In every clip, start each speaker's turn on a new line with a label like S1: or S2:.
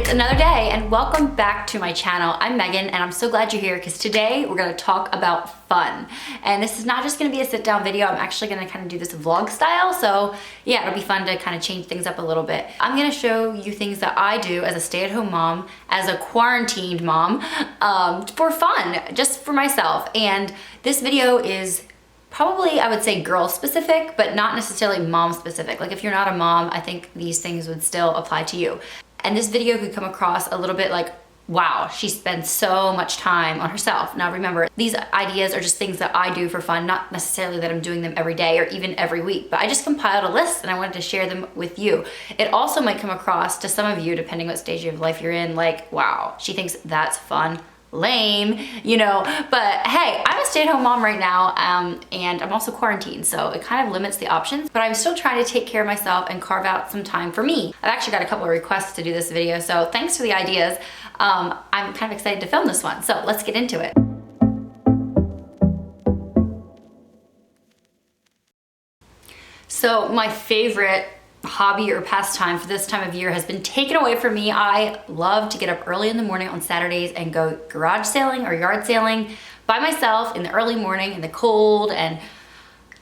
S1: It's another day and welcome back to my channel. I'm Megan and I'm so glad you're here because today we're going to talk about fun. And this is not just going to be a sit down video. I'm actually going to kind of do this vlog style. So yeah, it'll be fun to kind of change things up a little bit. I'm going to show you things that I do as a stay-at-home mom, as a quarantined mom, for fun, just for myself. And this video is probably, I would say, girl specific, but not necessarily mom specific. Like if you're not a mom, I think these things would still apply to you. And this video could come across a little bit like, wow, she spends so much time on herself. Now remember, these ideas are just things that I do for fun, not necessarily that I'm doing them every day or even every week, but I just compiled a list and I wanted to share them with you. It also might come across to some of you, depending what stage of life you're in, like, wow, she thinks that's fun. Lame, you know, but hey, I'm a stay-at-home mom right now, and I'm also quarantined, so it kind of limits the options, but I'm still trying to take care of myself and carve out some time for me. I've actually got a couple of requests to do this video, so thanks for the ideas. I'm kind of excited to film this one, so let's get into it. So my favorite hobby or pastime for this time of year has been taken away from me. I love to get up early in the morning on Saturdays and go garage sailing or yard sailing by myself in the early morning in the cold, and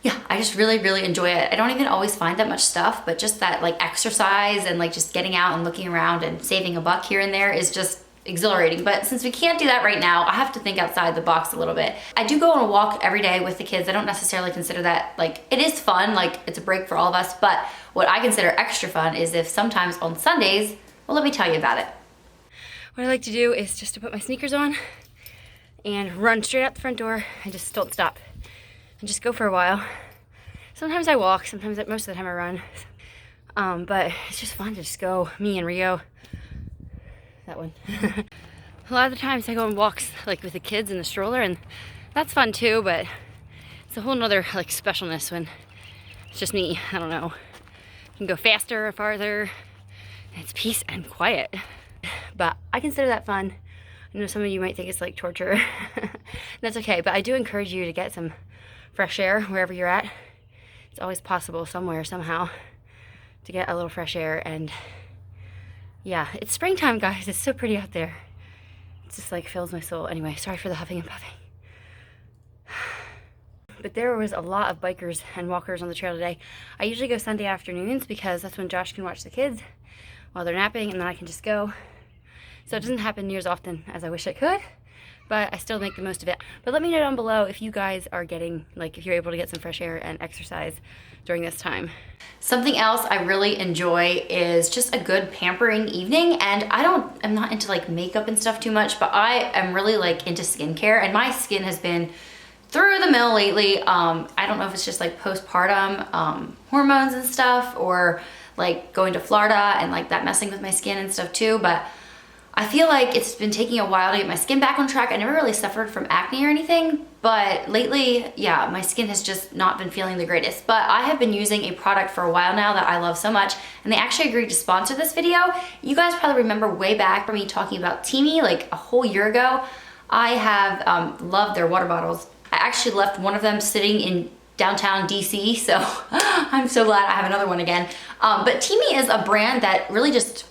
S1: yeah, I just really enjoy it. I don't even always find that much stuff, but just that like exercise and like just getting out and looking around and saving a buck here and there is just exhilarating. But since we can't do that right now, I have to think outside the box a little bit. I do go on a walk every day with the kids. I don't necessarily consider that, like, it is fun, like it's a break for all of us, but what I consider extra fun is if sometimes on Sundays, well, let me tell you about it. What I like to do is just to put my sneakers on and run straight out the front door and just don't stop and just go for a while. Sometimes I walk, sometimes most of the time I run, but it's just fun to just go, me and Rio. That one. A lot of the times I go on walks like with the kids in the stroller, and that's fun too, but it's a whole nother like specialness when it's just me. I don't know. You can go faster or farther. And it's peace and quiet. But I consider that fun. I know some of you might think it's like torture. That's okay, but I do encourage you to get some fresh air wherever you're at. It's always possible somewhere, somehow, to get a little fresh air. And yeah, it's springtime, guys. It's so pretty out there. It just like fills my soul. Anyway, sorry for the huffing and puffing. But there was a lot of bikers and walkers on the trail today. I usually go Sunday afternoons because that's when Josh can watch the kids while they're napping, and then I can just go. So it doesn't happen near as often as I wish it could, but I still make the most of it. But let me know down below if you guys are getting, like, if you're able to get some fresh air and exercise during this time. Something else I really enjoy is just a good pampering evening. And I'm not into like makeup and stuff too much, but I am really like into skincare, and my skin has been through the mill lately. I don't know if it's just like postpartum hormones and stuff, or like going to Florida and like that messing with my skin and stuff too, but I feel like it's been taking a while to get my skin back on track. I never really suffered from acne or anything, but lately, yeah, my skin has just not been feeling the greatest. But I have been using a product for a while now that I love so much, and they actually agreed to sponsor this video. You guys probably remember way back from me talking about Teamy like a whole year ago. I have loved their water bottles. I actually left one of them sitting in downtown DC, so I'm so glad I have another one again. But Teamy is a brand that really just,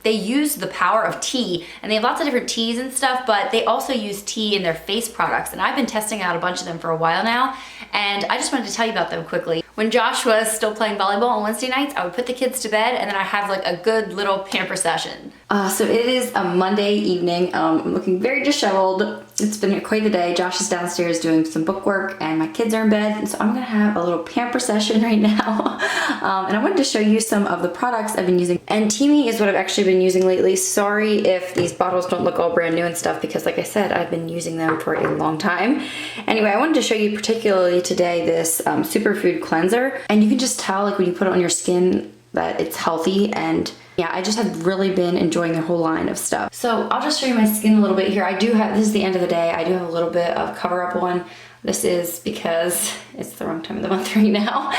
S1: they use the power of tea, and they have lots of different teas and stuff, but they also use tea in their face products, and I've been testing out a bunch of them for a while now, and I just wanted to tell you about them quickly. When Josh was still playing volleyball on Wednesday nights, I would put the kids to bed, and then I have like a good little pamper session. So it is a Monday evening. I'm looking very disheveled. It's been quite a day. Josh is downstairs doing some book work, and my kids are in bed, and so I'm gonna have a little pamper session right now. And I wanted to show you some of the products I've been using. And Teamy is what I've actually been using lately. Sorry if these bottles don't look all brand new and stuff, because like I said, I've been using them for a long time. Anyway, I wanted to show you particularly today this superfood cleanser, and you can just tell like when you put it on your skin that it's healthy. And yeah, I just have really been enjoying their whole line of stuff. So I'll just show you my skin a little bit here. I do have, this is the end of the day, I do have a little bit of cover up on. This is because it's the wrong time of the month right now.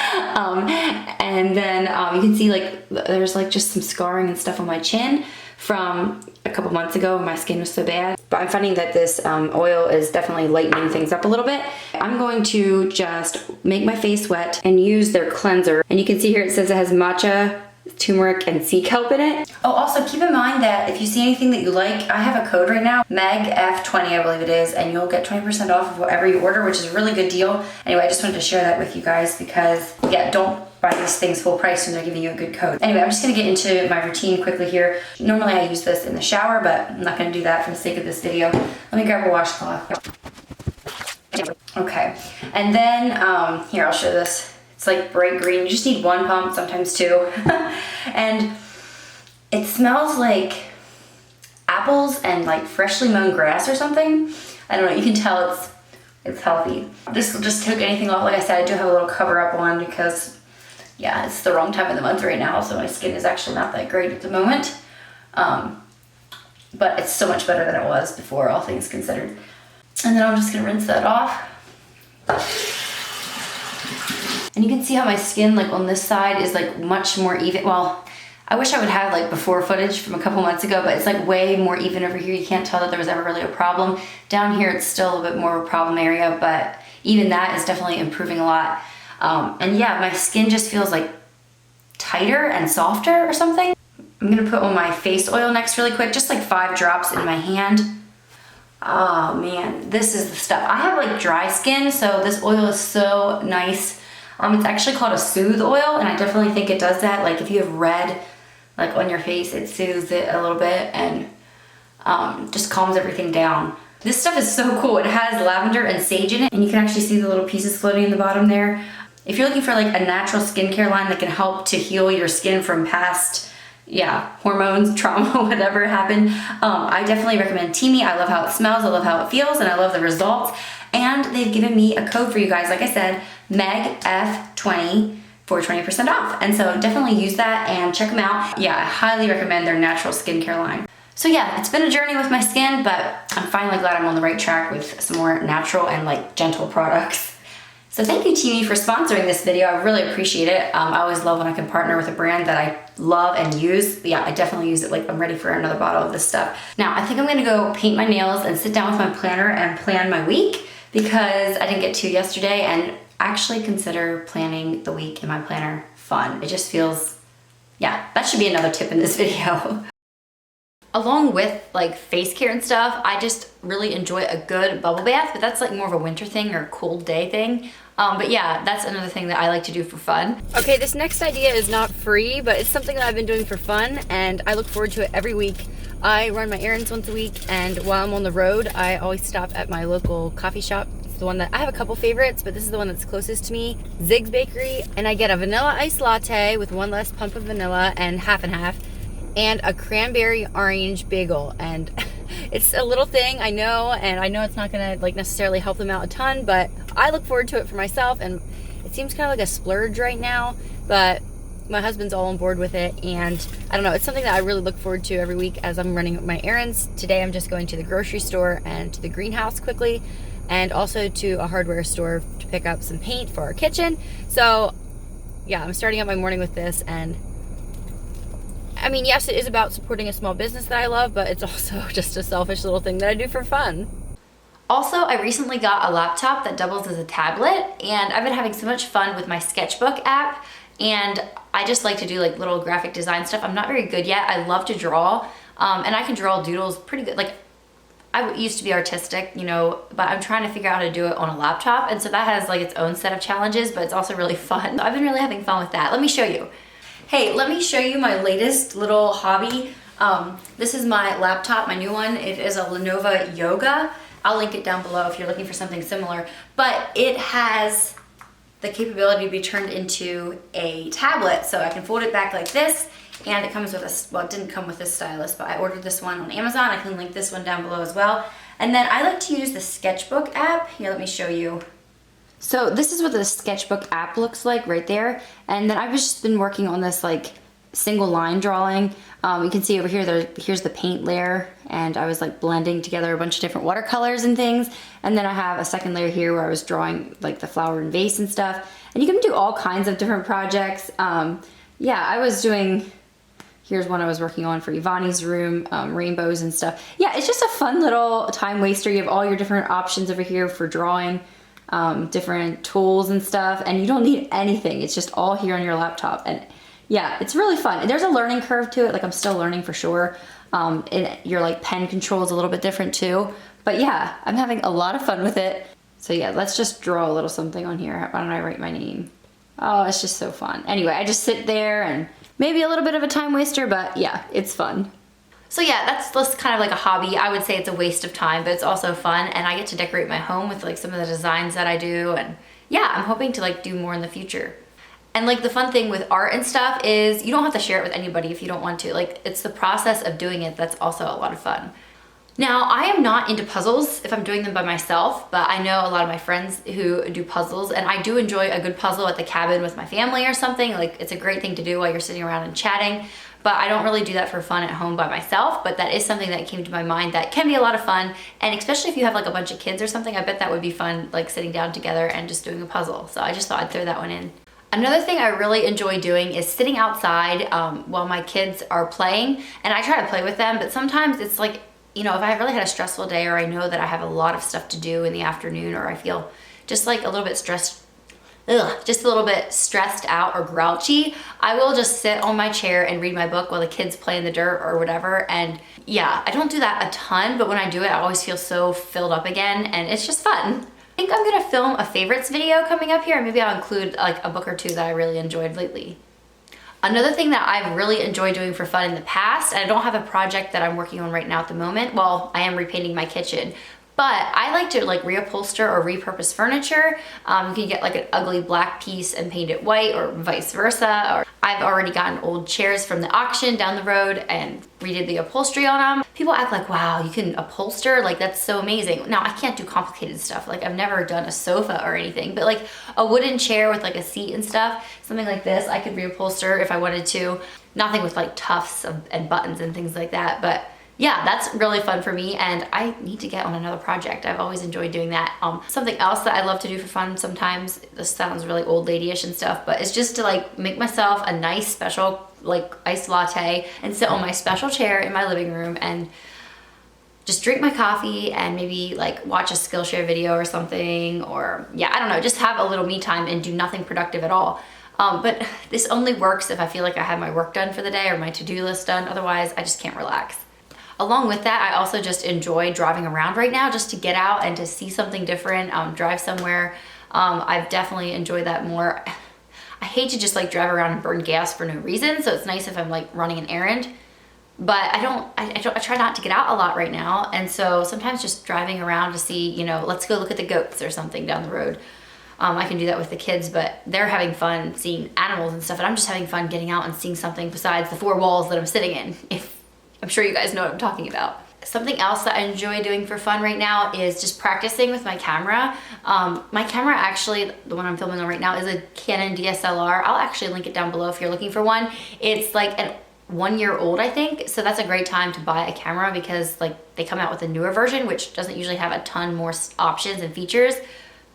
S1: And then you can see like there's like just some scarring and stuff on my chin from a couple months ago when my skin was so bad. But I'm finding that this oil is definitely lightening things up a little bit. I'm going to just make my face wet and use their cleanser. And you can see here it says it has matcha turmeric and sea kelp in it. Oh, also keep in mind that if you see anything that you like, I have a code right now, MEGF20 I believe it is, and you'll get 20% off of whatever you order, which is a really good deal. Anyway, I just wanted to share that with you guys because, yeah, don't buy these things full price when they're giving you a good code. Anyway, I'm just gonna get into my routine quickly here. Normally I use this in the shower, but I'm not gonna do that for the sake of this video. Let me grab a washcloth. Okay, and then, here, I'll show this. It's like bright green. You just need one pump, sometimes two. And it smells like apples and like freshly mown grass or something. I don't know, you can tell it's healthy. This will just take anything off. Like I said, I do have a little cover up on because, yeah, it's the wrong time of the month right now, so my skin is actually not that great at the moment. But it's so much better than it was before, all things considered. And then I'm just gonna rinse that off. And you can see how my skin, like on this side, is like much more even. Well, I wish I would have like before footage from a couple months ago, but it's like way more even over here. You can't tell that there was ever really a problem. Down here, it's still a little bit more of a problem area, but even that is definitely improving a lot. And yeah, my skin just feels like tighter and softer or something. I'm gonna put on my face oil next really quick, just like 5 drops in my hand. Oh man, this is the stuff. I have like dry skin, so this oil is so nice. It's actually called a soothe oil, and I definitely think it does that. Like if you have red like on your face, it soothes it a little bit and just calms everything down. This stuff is so cool. It has lavender and sage in it, and you can actually see the little pieces floating in the bottom there. If you're looking for like a natural skincare line that can help to heal your skin from past, yeah, hormones, trauma, whatever happened, I definitely recommend Teami. I love how it smells, I love how it feels, and I love the results. And they've given me a code for you guys, like I said, MEGF20 for 20% off. And so definitely use that and check them out. Yeah, I highly recommend their natural skincare line. So yeah, it's been a journey with my skin, but I'm finally glad I'm on the right track with some more natural and like gentle products. So thank you, Teami, for sponsoring this video. I really appreciate it. I always love when I can partner with a brand that I love and use. But yeah, I definitely use it. Like I'm ready for another bottle of this stuff. Now, I think I'm gonna go paint my nails and sit down with my planner and plan my week because I didn't get to yesterday, and actually consider planning the week in my planner fun. It just feels, yeah, that should be another tip in this video. Along with like face care and stuff, I just really enjoy a good bubble bath, but that's like more of a winter thing or a cold day thing. But yeah, that's another thing that I like to do for fun. Okay, this next idea is not free, but it's something that I've been doing for fun, and I look forward to it every week. I run my errands once a week, and while I'm on the road, I always stop at my local coffee shop. It's the one that I have a couple favorites, but this is the one that's closest to me, Zig's Bakery, and I get a vanilla iced latte with 1 less pump of vanilla and half, and a cranberry orange bagel. And it's a little thing, I know, and I know it's not gonna like necessarily help them out a ton, but I look forward to it for myself, and it seems kind of like a splurge right now, but my husband's all on board with it, and I don't know, it's something that I really look forward to every week as I'm running my errands. Today I'm just going to the grocery store and to the greenhouse quickly, and also to a hardware store to pick up some paint for our kitchen. So yeah, I'm starting out my morning with this, and I mean, yes, it is about supporting a small business that I love, but it's also just a selfish little thing that I do for fun. Also, I recently got a laptop that doubles as a tablet, and I've been having so much fun with my Sketchbook app, and I just like to do like little graphic design stuff. I'm not very good yet. I love to draw, and I can draw doodles pretty good. Like, I used to be artistic, you know, but I'm trying to figure out how to do it on a laptop, and so that has like its own set of challenges, but it's also really fun. I've been really having fun with that. Let me show you. Hey, let me show you my latest little hobby. This is my laptop, my new one. It is a Lenovo Yoga. I'll link it down below if you're looking for something similar, but it has the capability to be turned into a tablet, so I can fold it back like this, and it comes with a, well, it didn't come with this stylus, but I ordered this one on Amazon. I can link this one down below as well. And then I like to use the Sketchbook app. Here, let me show you. So this is what the Sketchbook app looks like right there. And then I've just been working on this like single line drawing. You can see over here, here's the paint layer, and I was like blending together a bunch of different watercolors and things. And then I have a second layer here where I was drawing like the flower and vase and stuff. And you can do all kinds of different projects. Yeah, I was doing, here's one I was working on for Evonnie's room, rainbows and stuff. Yeah, it's just a fun little time waster. You have all your different options over here for drawing, different tools and stuff, and you don't need anything. It's just all here on your laptop. And
S2: yeah, it's really fun. There's a learning curve to it. Like, I'm still learning for sure. Your like pen control is a little bit different too. But yeah, I'm having a lot of fun with it. So yeah, let's just draw a little something on here. Why don't I write my name? Oh, it's just so fun. Anyway, I just sit there and maybe a little bit of a time waster, but yeah, it's fun.
S1: So yeah, that's kind of like a hobby. I would say it's a waste of time, but it's also fun, and I get to decorate my home with like some of the designs that I do, and yeah, I'm hoping to like do more in the future. And like the fun thing with art and stuff is you don't have to share it with anybody if you don't want to. Like, it's the process of doing it that's also a lot of fun. Now, I am not into puzzles if I'm doing them by myself, but I know a lot of my friends who do puzzles, and I do enjoy a good puzzle at the cabin with my family or something. Like, it's a great thing to do while you're sitting around and chatting, but I don't really do that for fun at home by myself. But that is something that came to my mind that can be a lot of fun, and especially if you have like a bunch of kids or something, I bet that would be fun, like sitting down together and just doing a puzzle. So I just thought I'd throw that one in. Another thing I really enjoy doing is sitting outside while my kids are playing, and I try to play with them, but sometimes it's like, you know, if I really had a stressful day, or I know that I have a lot of stuff to do in the afternoon, or I feel just like a little bit stressed, just a little bit stressed out or grouchy, I will just sit on my chair and read my book while the kids play in the dirt or whatever. And yeah, I don't do that a ton, but when I do it, I always feel so filled up again, and it's just fun. I think I'm gonna film a favorites video coming up here, and maybe I'll include like a book or two that I really enjoyed lately. Another thing that I've really enjoyed doing for fun in the past, and I don't have a project that I'm working on right now at the moment, well, I am repainting my kitchen, but I like to like reupholster or repurpose furniture. You can get like an ugly black piece and paint it white, or vice versa. Or I've already gotten old chairs from the auction down the road and redid the upholstery on them. People act like, wow, you can upholster? Like, that's so amazing. Now, I can't do complicated stuff. Like, I've never done a sofa or anything, but like a wooden chair with like a seat and stuff, something like this, I could reupholster if I wanted to. Nothing with like tufts and buttons and things like that, but yeah, that's really fun for me, and I need to get on another project. I've always enjoyed doing that. Something else that I love to do for fun sometimes, this sounds really old lady-ish and stuff, but it's just to like make myself a nice special like iced latte and sit on my special chair in my living room and just drink my coffee and maybe like watch a Skillshare video or something, or yeah, I don't know, just have a little me time and do nothing productive at all. But this only works if I feel like I have my work done for the day or my to-do list done. Otherwise, I just can't relax. Along with that, I also just enjoy driving around right now, just to get out and to see something different, drive somewhere. I've definitely enjoyed that more. I hate to just like drive around and burn gas for no reason, so it's nice if I'm like running an errand. But I try not to get out a lot right now, and so sometimes just driving around to see, you know, let's go look at the goats or something down the road. I can do that with the kids, but they're having fun seeing animals and stuff, and I'm just having fun getting out and seeing something besides the four walls that I'm sitting in. I'm sure you guys know what I'm talking about. Something else that I enjoy doing for fun right now is just practicing with my camera. My camera, actually, the one I'm filming on right now, is a Canon DSLR. I'll actually link it down below if you're looking for one. It's like an 1 year old, I think. So that's a great time to buy a camera, because like they come out with a newer version, which doesn't usually have a ton more options and features,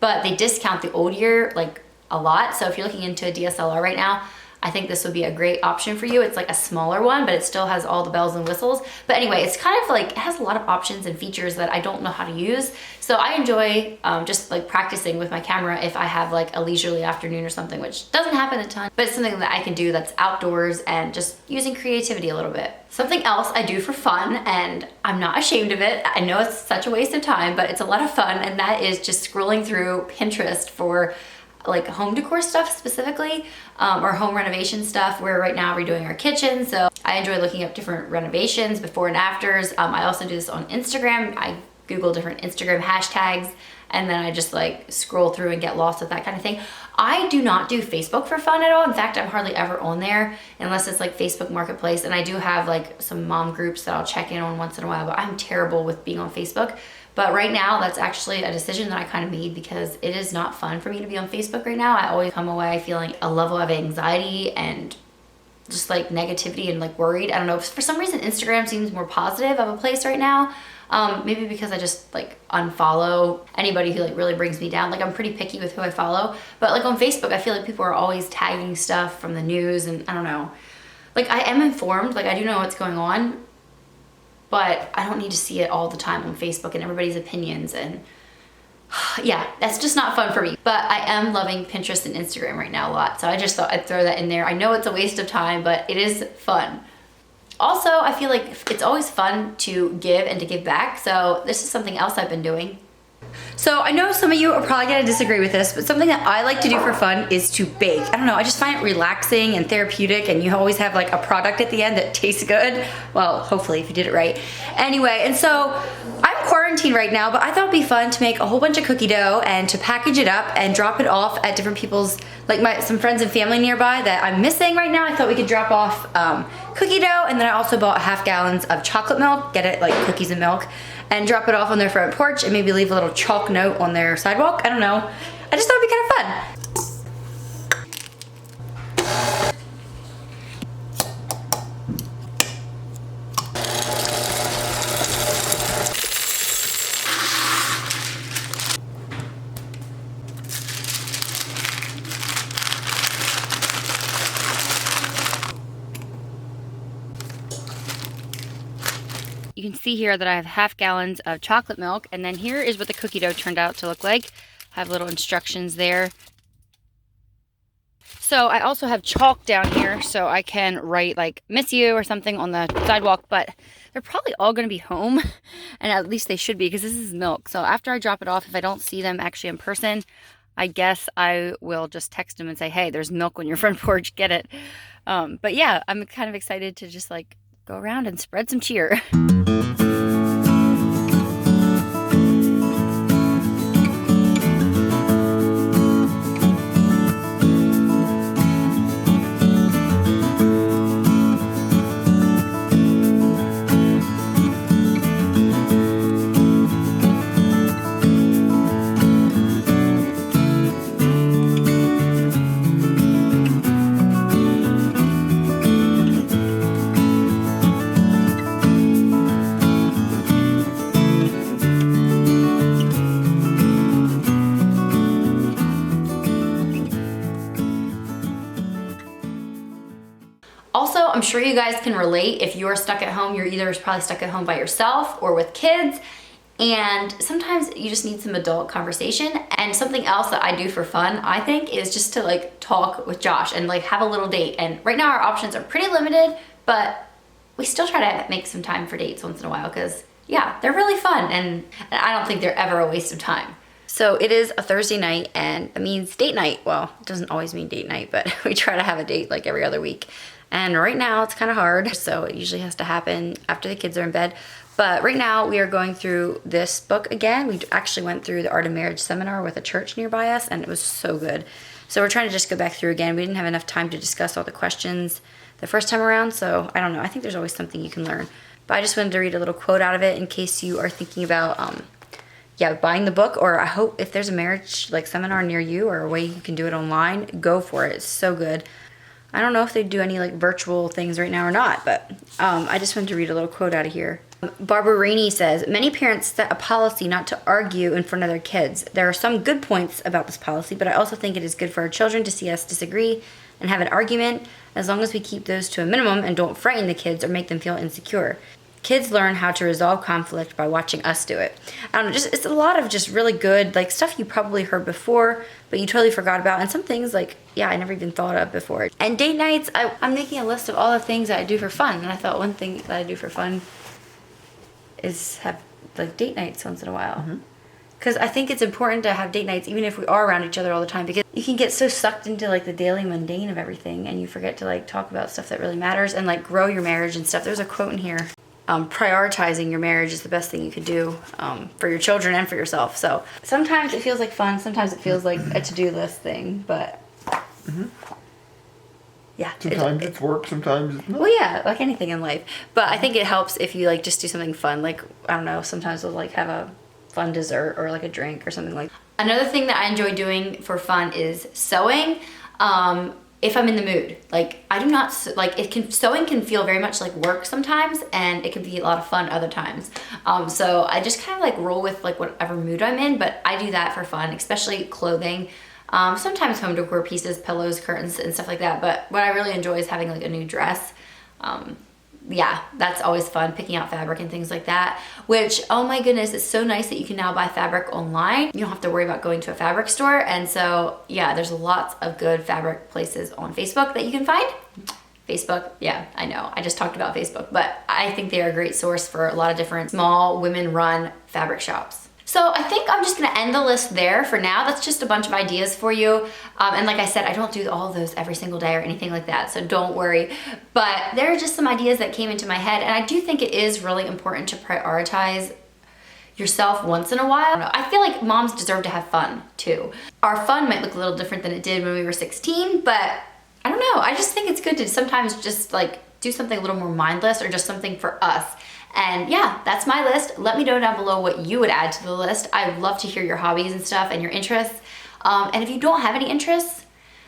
S1: but they discount the old year like a lot. So if you're looking into a DSLR right now, I think this would be a great option for you. It's like a smaller one, but it still has all the bells and whistles. But anyway, it's kind of like, it has a lot of options and features that I don't know how to use. So I enjoy just like practicing with my camera if I have like a leisurely afternoon or something, which doesn't happen a ton, but it's something that I can do that's outdoors and just using creativity a little bit. Something else I do for fun, and I'm not ashamed of it. I know it's such a waste of time, but it's a lot of fun, and that is just scrolling through Pinterest for like home decor stuff specifically, or home renovation stuff. We're right now redoing our kitchen, so I enjoy looking up different renovations before and afters. I also do this on Instagram. I Google different Instagram hashtags, and then I just like scroll through and get lost with that kind of thing. I do not do Facebook for fun at all. In fact, I'm hardly ever on there unless it's like Facebook Marketplace, and I do have like some mom groups that I'll check in on once in a while, but I'm terrible with being on Facebook. But right now, that's actually a decision that I kind of made, because it is not fun for me to be on Facebook right now. I always come away feeling a level of anxiety and just like negativity and like worried. I don't know, for some reason Instagram seems more positive of a place right now. Maybe because I just like unfollow anybody who like really brings me down. Like, I'm pretty picky with who I follow, but like on Facebook, I feel like people are always tagging stuff from the news, and I don't know. Like, I am informed, like I do know what's going on, but I don't need to see it all the time on Facebook and everybody's opinions. And
S2: Yeah, that's just not fun for me. But I am loving Pinterest and Instagram right now a lot. So I just thought I'd throw that in there. I know it's a waste of time, but it is fun. Also, I feel like it's always fun to give and to give back. So this is something else I've been doing. So I know some of you are probably gonna disagree with this, but something that I like to do for fun is to bake. I don't know, I just find it relaxing and therapeutic, and you always have like a product at the end that tastes good. Well, hopefully if you did it right. Anyway, and so I'm quarantined right now, but I thought it'd be fun to make a whole bunch of cookie dough and to package it up and drop it off at different people's, like some friends and family nearby that I'm missing right now. I thought we could drop off cookie dough, and then I also bought 1/2 gallons of chocolate milk, get it like cookies and milk, and drop it off on their front porch and maybe leave a little chalk note on their sidewalk. I don't know. I just thought it'd be kind of fun.
S1: You can see here that I have 1/2 gallons of chocolate milk, and then here is what the cookie dough turned out to look like. I have little instructions there. So I also have chalk down here so I can write like miss you or something on the sidewalk, but they're probably all going to be home, and at least they should be because this is milk. So after I drop it off, if I don't see them actually in person, I guess I will just text them and say, hey, there's milk on your front porch, get it. But yeah, I'm kind of excited to just like go around and spread some cheer. Also, I'm sure you guys can relate. If you're stuck at home, you're either probably stuck at home by yourself or with kids, and sometimes you just need some adult conversation. And something else that I do for fun, I think, is just to like talk with Josh and like have a little date. And right now our options are pretty limited, but we still try to make some time for dates once in a while because yeah, they're really fun, and I don't think they're ever a waste of time. So it is a Thursday night, and it means date night. Well, it doesn't always mean date night, but we try to have a date like every other week. And right now it's kind of hard, so it usually has to happen after the kids are in bed. But right now we are going through this book again. We actually went through the Art of Marriage seminar with a church nearby us, and it was so good. So we're trying to just go back through again. We didn't have enough time to discuss all the questions the first time around, so I don't know. I think there's always something you can learn. But I just wanted to read a little quote out of it in case you are thinking about buying the book, or I hope if there's a marriage like seminar near you or a way you can do it online, go for it. It's so good. I don't know if they do any like virtual things right now or not, but I just wanted to read a little quote out of here. Barbara Rainey says, many parents set a policy not to argue in front of their kids. There are some good points about this policy, but I also think it is good for our children to see us disagree and have an argument, as long as we keep those to a minimum and don't frighten the kids or make them feel insecure. Kids learn how to resolve conflict by watching us do it. I don't know, it's a lot of just really good like stuff you probably heard before, but you totally forgot about, and some things like, yeah, I never even thought of before. And date nights, I'm making a list of all the things that I do for fun, and I thought one thing that I do for fun is have like date nights once in a while. Because I think it's important to have date nights even if we are around each other all the time, because you can get so sucked into like the daily mundane of everything and you forget to like talk about stuff that really matters and like grow your marriage and stuff. There's a quote in here. Prioritizing your marriage is the best thing you could do for your children and for yourself. So sometimes it feels like fun, sometimes it feels like a to-do list thing, but yeah.
S3: Sometimes it's work, sometimes it's not.
S1: Well, yeah, like anything in life. But I think it helps if you like just do something fun. Like, I don't know, sometimes we'll like have a fun dessert or like a drink or something like that. Another thing that I enjoy doing for fun is sewing. If I'm in the mood, like I do not like sewing can feel very much like work sometimes, and it can be a lot of fun other times. So I just kind of like roll with like whatever mood I'm in, but I do that for fun, especially clothing. Sometimes home decor pieces, pillows, curtains, and stuff like that. But what I really enjoy is having like a new dress.
S2: yeah, that's always fun, picking out fabric and things like that, which, oh my goodness, it's so nice that you can now buy fabric online. You don't have to worry about going to a fabric store. And so yeah, there's lots of good fabric places on Facebook that you can find. Facebook, yeah, I know, I just talked about Facebook, but I think they are a great source for a lot of different small women-run fabric shops. So I think I'm just gonna end the list there for now. That's just a bunch of ideas for you. And like I said, I don't do all of those every single day or anything like that, so don't worry. But there are just some ideas that came into my head, and I do think it is really important to prioritize yourself once in a while. I feel like moms deserve to have fun too. Our fun might look a little different than it did when we were 16, but I don't know. I just think it's good to sometimes just like do something a little more mindless or just something for us. And yeah, that's my list. Let me know down below what you would add to the list. I'd love to hear your hobbies and stuff and your interests. And if you don't have any interests,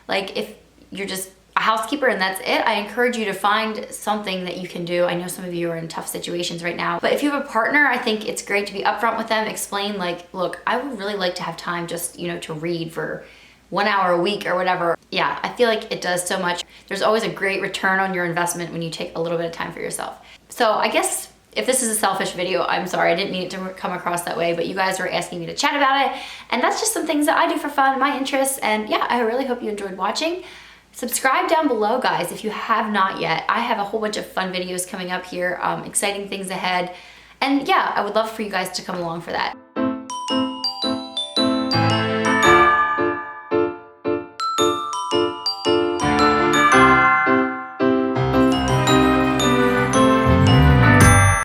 S2: like if you're just a housekeeper and that's it, I encourage you to find something that you can do. I know some of you are in tough situations right now, but if you have a partner, I think it's great to be upfront with them, explain like, look, I would really like to have time just, you know, to read for 1 hour a week or whatever. Yeah, I feel like it does so much. There's always a great return on your investment when you take a little bit of time for yourself. So I guess if this is a selfish video, I'm sorry, I didn't mean it to come across that way, but you guys were asking me to chat about it, and that's just some things that I do for fun, my interests, and yeah, I really hope you enjoyed watching. Subscribe down below, guys, if you have not yet. I have a whole bunch of fun videos coming up here, exciting things ahead, and yeah, I would love for you guys to come along for that.